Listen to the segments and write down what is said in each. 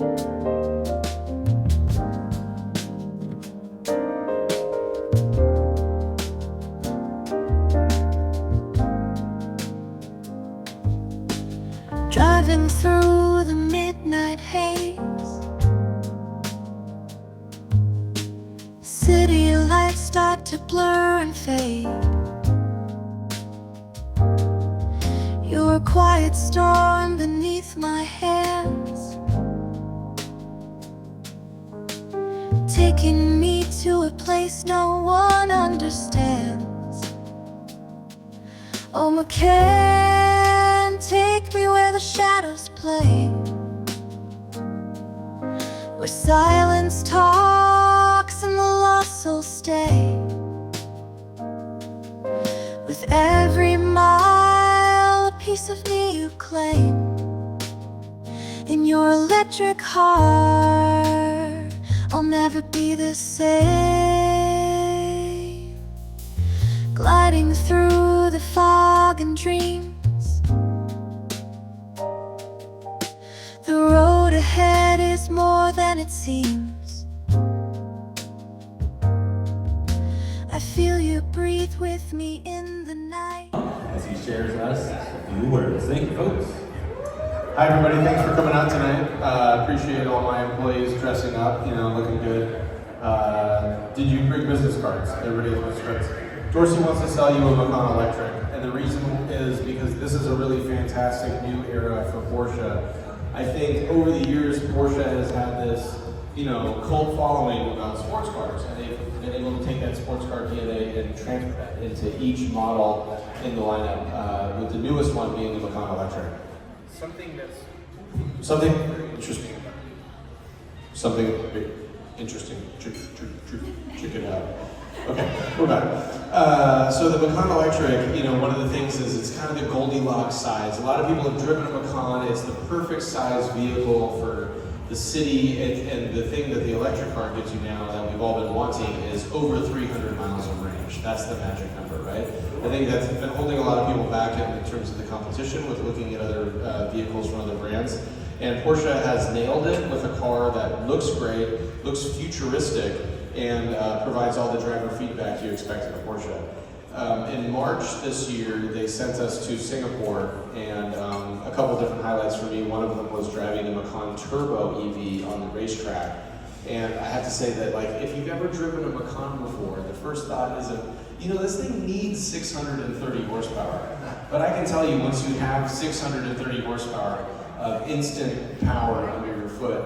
Driving through the midnight haze, city lights start to blur and fade. You're a quiet storm beneath my hands, taking me to a place no one understands. Oh, Macan, take me where the shadows play, where silence talks and the lost souls stay. With every mile, a piece of me you claim. In your electric heart, I'll never be the same. Gliding through the fog and dreams, the road ahead is more than it seems. I feel you breathe with me in the night as he shares us a few words. Thank you, folks. Hi everybody, thanks for coming out tonight. Appreciate all my employees dressing up, looking good. Did you bring business cards? Everybody has business cards. Dorsey wants to sell you a Macan electric, and the reason is because this is a really fantastic new era for Porsche. I think over the years, Porsche has had this, cult following about sports cars, and they've been able to take that sports car DNA and transfer that into each model in the lineup, with the newest one being the Macan electric. Something interesting. Check it out. Okay, we're back. So the Macan electric, one of the things is it's kind of the Goldilocks size. A lot of people have driven a Macan. It's the perfect size vehicle for the city, and the thing that the electric car gives you now that we've all been wanting is over 300 miles of range. That's the magic number, right? I think that's been holding a lot of people back in terms of the competition with looking at other vehicles from other brands. And Porsche has nailed it with a car that looks great, looks futuristic, and provides all the driver feedback you expect in a Porsche. In March this year, they sent us to Singapore, and a couple different highlights for me. One of them was driving the Macan Turbo EV on the racetrack. And I have to say that, if you've ever driven a Macan before, the first thought isn't, this thing needs 630 horsepower. But I can tell you, once you have 630 horsepower of instant power under your foot,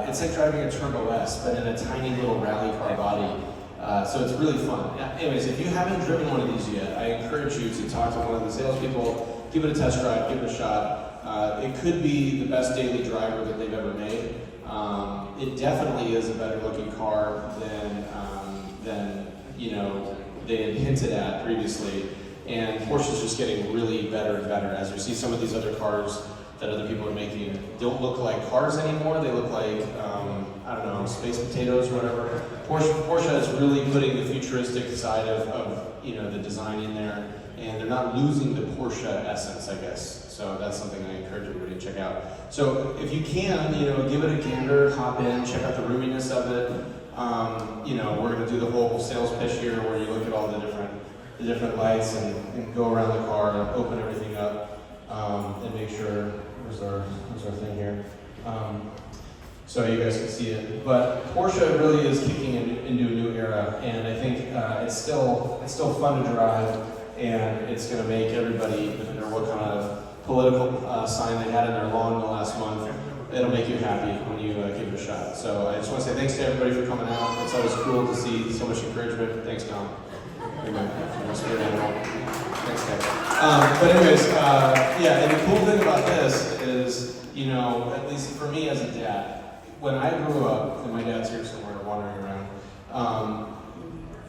it's like driving a Turbo S, but in a tiny little rally car body. So it's really fun. Anyways, if you haven't driven one of these yet, I encourage you to talk to one of the salespeople, give it a test drive, give it a shot. It could be the best daily driver that they've ever made. It definitely is a better looking car than they had hinted at previously. And Porsche's just getting really better and better as we see some of these other cars that other people are making don't look like cars anymore. They look like, space potatoes or whatever. Porsche is really putting the futuristic side of the design in there, and they're not losing the Porsche essence, I guess. So that's something I encourage everybody to check out. So if you can, give it a gander, hop in, check out the roominess of it. We're going to do the whole sales pitch here where you look at all the different lights and go around the car and open everything up and make sure, where's our thing here? So you guys can see it. But Porsche really is kicking into a new era, and I think it's still fun to drive, and it's going to make everybody, no matter what kind of political sign they had in their lawn in the last month, it'll make you happy when you give it a shot. So I just want to say thanks to everybody for coming out. It's always cool to see so much encouragement. Thanks, Tom. Thanks, guys. But anyways, and the cool thing about this is, at least for me as a dad, when I grew up, and my dad's here somewhere wandering around,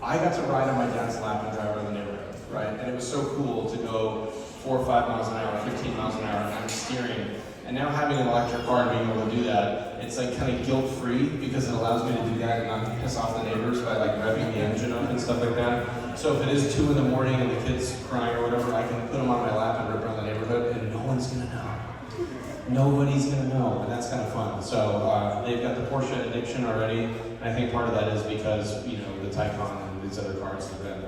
I got to ride on my dad's lap and drive around the neighborhood, right? And it was so cool to go 4 or 5 miles an hour, 15 miles an hour, and I'm steering. And now having an electric car and being able to do that, it's like kind of guilt-free because it allows me to do that and not to piss off the neighbors by revving the engine up and stuff like that. So if it is 2 in the morning and the kid's crying or whatever, I can put them on my lap and rip around the neighborhood and no one's gonna know. nobody's gonna know, and that's kind of fun. So they've got the Porsche addiction already, and I think part of that is because, you know, the Taycan and these other cars have been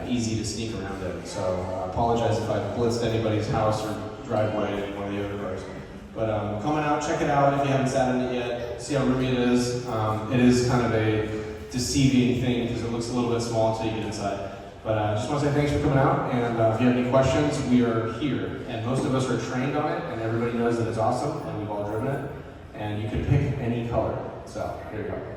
easy to sneak around in. So apologize if I blitzed anybody's house or driveway in one of the other cars. But coming out, check it out if you haven't sat in it yet. See how roomy it is. It is kind of a deceiving thing because it looks a little bit small until you get inside. But I just want to say thanks for coming out, and if you have any questions, we are here. And most of us are trained on it, and everybody knows that it's awesome, and we've all driven it. And you can pick any color. So, here you go.